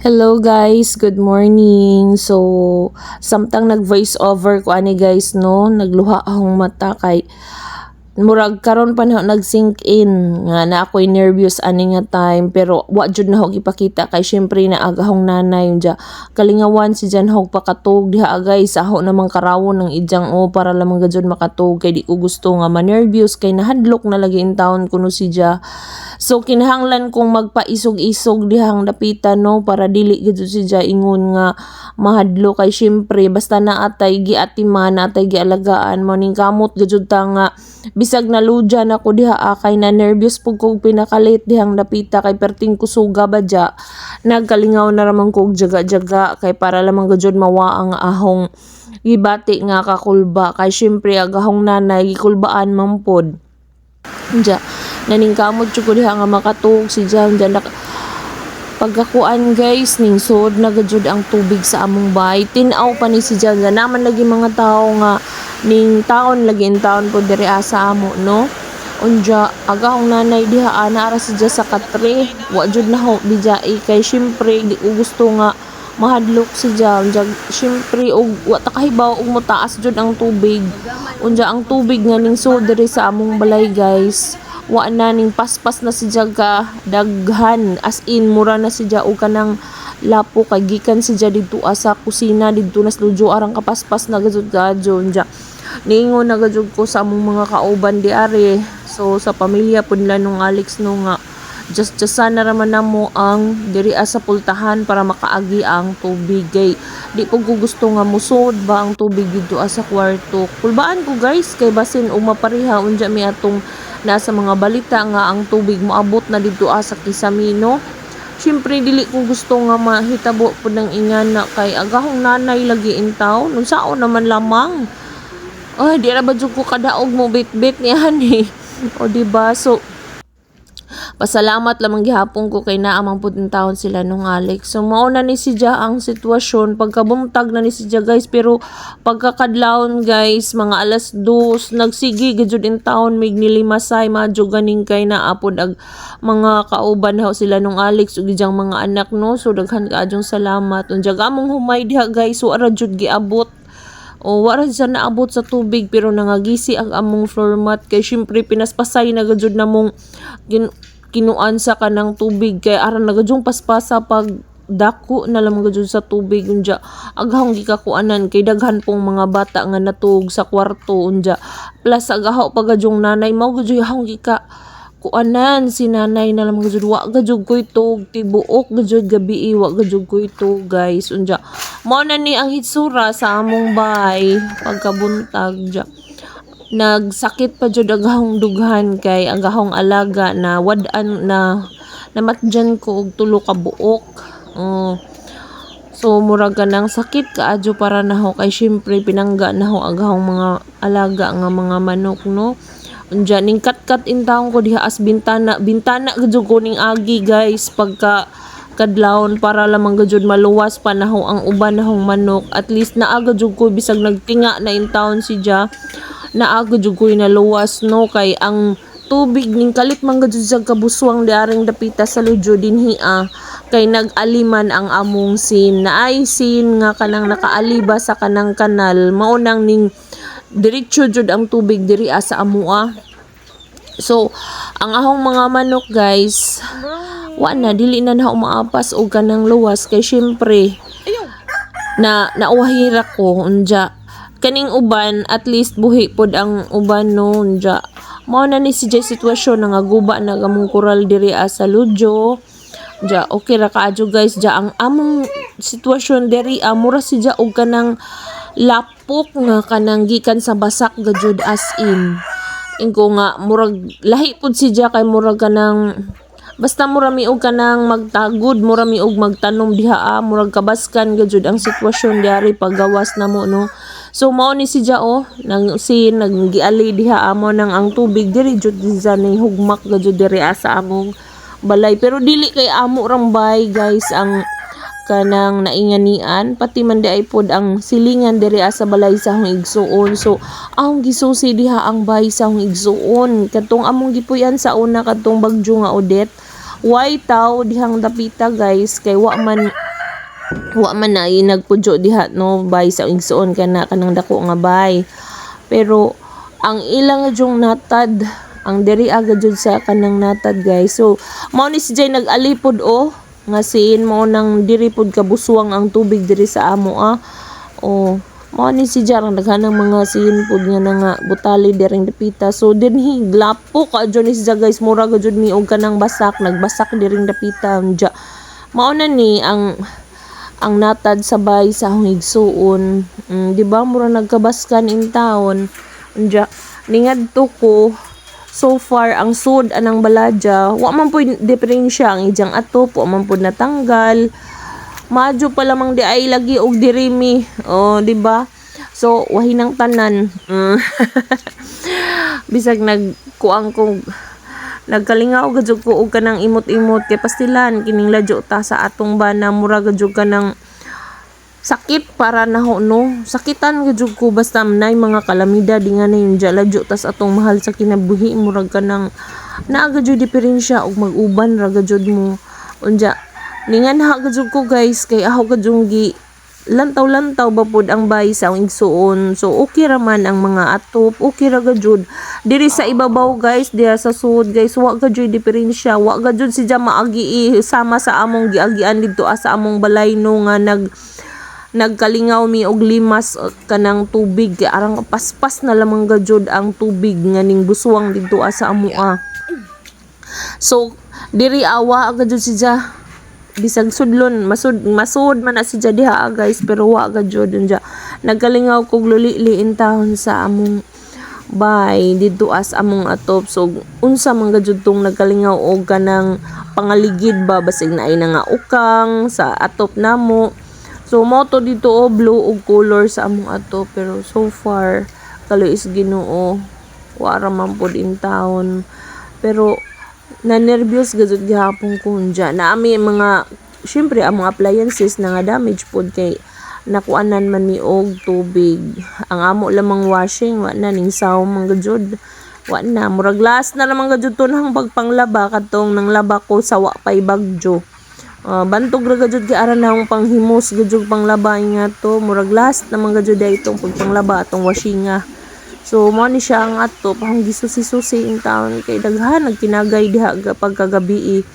Hello guys, good morning. So, samtang nag-voice over ko ani guys no, nagluha akong mata kay murag karon pa na nag-sink in nga na ako'y nervous ani nga time pero wa jud na ako ipakita kay syempre na agahong nanay unya kalingawan si Jan Hog pakatug diha guys aho namang karawon ng idyang para lamang gajud makatug kay di ko gusto nga ma-nervous kay nahadlok na lagi in town kuno si Ja. So kinahanglan kong magpaisog-isog dihang dapitan no para dili gajud si Ja ingon nga mahadlo kay syempre basta naatay giatiman naatay gialagaan mo ning kamot gajud ta nga bisag naluja na ko diha kay na nervous pug kog pinakalit dihang dapita kay perting kusuga ba dya nagkalingaw na ramang kog jaga-jaga kay para lamang gajud mawaang ahong gibati nga kakulba kay syempre agahong nanay gikulbaan man pod dya naningkamot jud ko diha nga makatuog si Jam dyan pagkakuan guys ning sod na gajud ang tubig sa among bahay tin-aw pa ni si Jan naman lagi mga tao nga ning taon lagi in taon po diri sa amo no unja agahong nanay diha ana ara si Jan sa katre wa jud na ho bija kay syempre di ko gusto nga mahadlok si Jan unja syempre og wa ta kahibaw og motaas jud ang tubig unja ang tubig nga ning sod diri sa among balay guys wa na ning paspas na si Jaga daghan as in mura na si Ja og kanang lapo kay gikan si Ja didto sa kusina didto na studio arang kapaspas na gajud gadyon ja ningon na gajud ko sa among mga kauban di are so sa pamilya pud nila nung Alex no nga just na raman namo ang diri sa pultahan para makaagi ang tubig kay di po ko gusto nga musod ba ang tubig dito sa kwarto kulbaan ko guys kay basin og mapariha unja mi atong nasa mga balita nga ang tubig moabot na dito sa Kisamino. Syempre dili ko gusto nga mahitabo po ng ingana kay agahong nanay lagi in town. Nung sao naman lamang. Ay, di ra ba jud ko kadaog mo bit-bit niyan eh. O diba? So, pasalamat lamang gihapon ko kay naamang puting taon sila nung Alex. So mauna ni si Ja ang sitwasyon pagkabumtag na ni si Ja guys pero pagkakadlawon guys mga alas 2 nagsigi gajud in taon mig nilimasay madyo ganing kay naapod ag mga kauban haw sila nung Alex ug ijang mga anak no. So daghan kaadjong salamat. Unja gamong humay diha guys so ara jud giabot. O wala siya naabot sa tubig pero nangagisi ang among floor mat kay syempre pinaspasay na gajud namong kinuan sa kanang tubig kay aran nagadyong paspasa pag dako na lamang gajud sa tubig unja agahong gikakuanan kay daghan pong mga bata nga natug sa kwarto unja plus agahaw pagadyong nanay mao gajud hang gika kuanan si nanay na lamang gajud wa gajud ko ito tibuok gajud gabi wa gajud ko ito guys unja mao na ni ang hitsura sa among bahay pagkabuntag ja nagsakit pa jud agahong dughan kay agahong alaga na wad-an na namatjan ko og tulo ka buok. So murag kanang sakit kaadyo para naho kay syempre pinangga naho agahong mga alaga nga mga manok no. Unja ning kat in taon ko diha as bintana gajud ko ning agi guys pagka kadlawon para lamang gajud maluwas pa naho ang uban nahong manok at least naaga jud ko bisag nagtinga na in taon si Ja naaga jud ko naluwas no kay ang tubig ning kalit man gajud sa kabuswang diaring dapita sa Ludyo dinhi kay nag-aliman ang among sin naay sin nga kanang nakaaliba sa kanang kanal mao nang ning diretso jud ang tubig diri sa amua. So ang ahong mga manok guys wa na dili na maapas og kanang luwas kay syempre na nauhira ko unja kaning uban at least buhi pod ang uban no unja mao na ni si Jay sitwasyon nga guba na gamong koral diri sa Ludyo ja okay ra kaadyo guys ja ang among sitwasyon diri mura si Ja og kanang lapok nga kanang gikan sa basak gajud as in ingko nga murag lahi pud si Ja kay murag kanang basta mura miog kanang magtagod mura miog magtanom diha murag kabaskan gajud ang sitwasyon diari paggawas namo no. So mao ni si Ja nang sin naggiali diha amo nang ang tubig diri jud sa ning hugmak gajud diri sa among balay pero dili kay amo rambay guys ang kanang nainganian pati man di ay pod ang silingan diri sa balay sa akong igsuon. So akong gisusi diha ang bahay sa akong igsuon katong among gipuy-an sa una katong bagyo nga Odette. Why taw dihang dapita guys kay wa man wa man na nagpudyo diha no bay sa igsoon kanang dako nga bay. Pero ang ilang jung natad ang diri agad jud sa kanang natad guys. So mao ni si Jay nag-alipod nga siin mo nang diri pod kabuswang ang tubig diri sa amo mao ni si Jar naghanang mga siin pod nga nga butali diring dapita. So dinhi glapo ka jud ni si Jar guys, mura gud mi og kanang basak, nagbasak diring dapita ja. Mao na ni ang natad sabay sa akong igsuon. Di ba mura nagkabaskan in taon. Unya ningadto ko so far ang sud anang baladya wa man po diferensya ang ijang atop, wa man po natanggal. Madyo pa lamang di ay lagi og dirimi. Di ba? So wahinang tanan. Bisag nagkuang kong nagkalingaw gajud ko og kanang imot-imot kay pastilan kining ladyo ta sa atong bana mura gajud kanang sakit para naho no, sakitan gajud ko basta nay mga kalamidad dinga na yung ladyo tas atong mahal sa kinabuhi murag kanang naa gajud diferensya og mag-uban ra gajud mo. Unya ningan ha gajud ko guys kay aho gajud gi lantaw-lantaw ba pod ang bay sa akong igsuon. So okay ra man ang mga atop, okay ra gajud diri sa ibabaw guys, diha sa sud guys wa gajud diferensya, wa gajud si ja maagi sama sa among giagian didto sa among balay no nga nagkalingaw mi og limas kanang tubig kay arang paspas na lamang gajud ang tubig nga ning buswang didto sa amoa. So diri awa gajud si ja bisag sudlon masud man na si ja diha guys, pero wa gajud ja nagkalingaw kog luli-liin tahon sa among bay didto as among atop. So unsa man gajud tong nagkalingaw og kanang pangaligid ba basig naay na nga ukang sa atop namo. So moto dito blue og color sa among atop, pero so far kaluis Ginoo wa ra man pod in town. Pero na-nervyos gajud gihapon ko unja na ami mga syempre ang mga appliances na nga damage pod kay nakuanan man ni og tubig. Ang amo lamang washing wa na ning saw man gajud wa na murag last na lamang gajud tunang pagpanglaba katong nang laba ko sa wa pay bagyo. Bantog ra gajud kay aran na akong panghimos gajud panglaba nga to murag last na man gajud itong pagpanglaba atong washinga. So mo ni siya ang ato pang gisusi-susi in town kay daghan nagkinagay diha pagkagabi